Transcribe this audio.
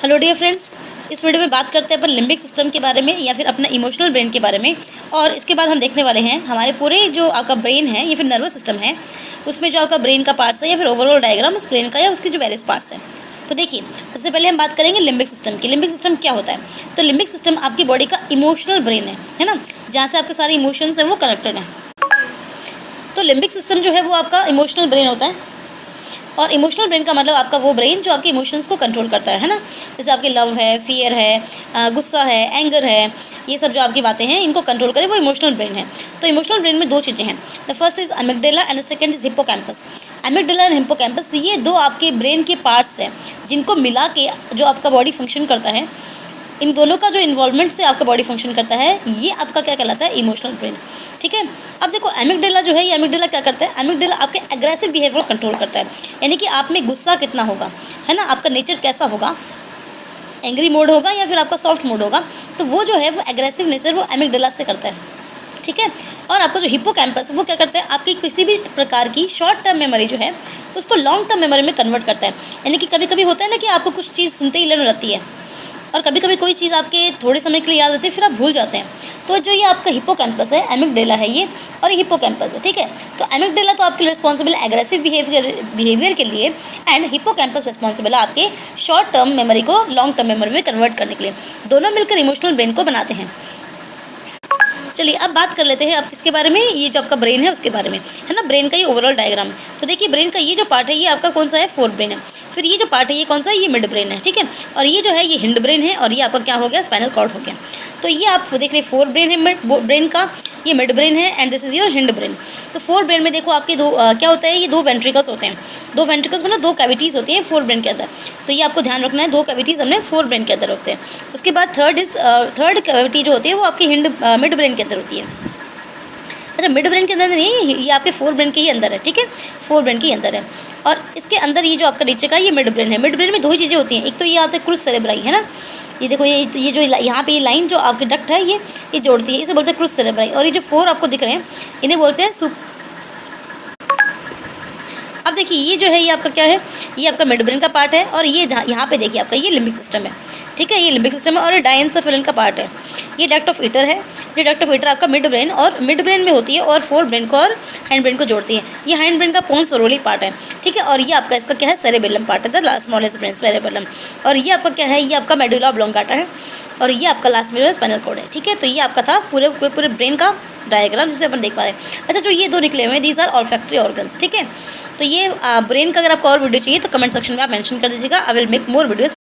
Hello dear friends, इस video में बात करते हैं अपन लिम्बिक सिस्टम के बारे में या फिर अपना इमोशनल ब्रेन के बारे में। और इसके बाद हम देखने वाले हैं हमारे पूरे जो आपका ब्रेन है या फिर नर्वस सिस्टम है, उसमें जो आपका ब्रेन का पार्ट्स है या फिर ओवरऑल डायग्राम उस ब्रेन का या उसके जो वेरियस पार्ट्स हैं। तो देखिए, सबसे पहले हम बात करेंगे लिम्बिक सिस्टम की। लिम्बिक सिस्टम क्या होता है? तो लिम्बिक सिस्टम आपकी बॉडी का इमोशनल ब्रेन है ना, जहाँ से आपके सारे इमोशंस हैं वो कनेक्टेड हैं। तो लिम्बिक सिस्टम जो है वो आपका इमोशनल ब्रेन होता है। और इमोशनल ब्रेन का मतलब आपका वो ब्रेन जो आपके इमोशंस को कंट्रोल करता है ना। जैसे आपके लव है, फियर है, गुस्सा है, एंगर है, ये सब जो आपकी बातें हैं इनको कंट्रोल करे वो इमोशनल ब्रेन है। तो इमोशनल ब्रेन में दो चीज़ें हैं। The first is amygdala and the second is hippocampus. Amygdala and hippocampus ये दो आपके ब्रेन के पार्ट्स हैं जिनको मिला के जो आपका बॉडी फंक्शन करता है। इन दोनों का जो इन्वॉल्वमेंट से आपका बॉडी फंक्शन करता है, ये आपका क्या कहलाता है? Emotional brain. ठीक है। अब देखो, अमिगडाला जो है, ये अमिगडाला क्या करता है? अमिगडाला आपके एग्रेसिव बिहेवियर कंट्रोल करता है, यानी कि आप में गुस्सा कितना होगा, है ना, आपका नेचर कैसा होगा, एंग्री मोड होगा या फिर आपका सॉफ्ट मोड होगा। तो वो जो है वो एग्रेसिव नेचर वो अमिगडाला से करता है। ठीक है। और आपका जो हिप्पोकैम्पस वो क्या करता है? आपकी किसी भी प्रकार की शॉर्ट टर्म मेमोरी जो है उसको लॉन्ग टर्म मेमोरी में कन्वर्ट करता है। यानी कि कभी कभी होता है ना कि आपको कुछ चीज़ सुनते ही लर्न रहती है, और कभी कभी कोई चीज़ आपके थोड़े समय के लिए याद रहती है, फिर आप भूल जाते हैं। तो जो ये आपका हिप्पोकैम्पस है, अमिगडाला है ये, और ये हिप्पोकैम्पस है। ठीक है। तो अमिगडाला तो आपके रिस्पॉन्सिबल है एग्रेसिव बिहेवियर के लिए, एंड हिप्पोकैम्पस रिस्पॉन्सिबल है आपके शॉर्ट टर्म मेमोरी को लॉन्ग टर्म मेमोरी में कन्वर्ट करने के लिए। दोनों मिलकर इमोशनल ब्रेन को बनाते हैं। चलिए अब बात कर लेते हैं आप किसके बारे में, ये जो आपका ब्रेन है उसके बारे में, है ना, ब्रेन का ये ओवरऑल डायग्राम। तो देखिए, ब्रेन का ये जो पार्ट है ये आपका कौन सा है? फोर ब्रेन है। फिर ये जो पार्ट है ये कौन सा है? ये मिड ब्रेन है। ठीक है। और ये जो है ये हिंड ब्रेन है, और ये आपका क्या हो गया? स्पाइनल कॉर्ड हो गया। तो ये आप देख रहे फोर ब्रेन है ब्रेन का, ये मिड ब्रेन है, and this is your hind brain. तो फोर ब्रेन में देखो आपके दो क्या होता है? ये दो वेंट्रिकल्स होते हैं। दो वेंट्रिकल्स मतलब दो कैविटीज़ होती हैं फोर ब्रेन के अंदर। तो ये आपको ध्यान रखना है, दो कैविटीज़ हमने फोर ब्रेन के अंदर होते हैं। उसके बाद थर्ड कैविटी जो होती है वो आपकी मिड ब्रेन के अंदर होती है। अच्छा, मिड ब्रेन के अंदर नहीं, ये आपके फोर ब्रेन के ही अंदर है। ठीक है, फोर ब्रेन के ही अंदर है। और इसके अंदर ये जो आपका नीचे का ये मिड ब्रेन है। मिड ब्रेन में दो ही चीज़ें होती हैं। एक तो ये आता है क्रूस सेरेब्राई, है ना, ये देखो, ये जो यहाँ पे ये लाइन जो आपके डक्ट है ये जोड़ती है, इसे बोलते हैं क्रूस सेरेब्राई। और ये जो फोर आपको दिख रहे हैं इन्हें बोलते हैं अब देखिए, ये जो है ये आपका क्या है? ये आपका मिड ब्रेन का पार्ट है, और ये यहाँ पे देखिए आपका ये लिम्बिक सिस्टम है। ठीक है, ये लिम्बिक सिस्टम है, और ये डायंसोफिलिन का पार्ट है। ये डक्ट ऑफ ईटर है। ये डक्ट ऑफ ईटर आपका मिड ब्रेन और मिड ब्रेन में होती है, और फोर ब्रेन को और हैंड ब्रेन को जोड़ती है। ये हैंड ब्रेन का पोन्स ओरोली पार्ट है। ठीक है। और ये आपका इसका क्या है? सेरेबेलम पार्ट है, द स्मॉलेस्ट ब्रेन, सेरेबेलम। और ये आपका क्या है? ये आपका मेडुला ऑब्लोंगाटा है, और ये आपका लास्ट में स्पाइनल कॉर्ड है। ठीक है। तो ये आपका था पूरे ब्रेन का डायग्राम जिसमें अपन देख पा रहे हैं। अच्छा, जो ये दो निकले हुए हैं दीज आर ऑल्फैक्टरी ऑर्गन्स। ठीक है। तो ये ब्रेन का अगर आपको और वीडियो चाहिए तो कमेंट सेक्शन में आप मेंशन कर दीजिएगा। I will make more videos.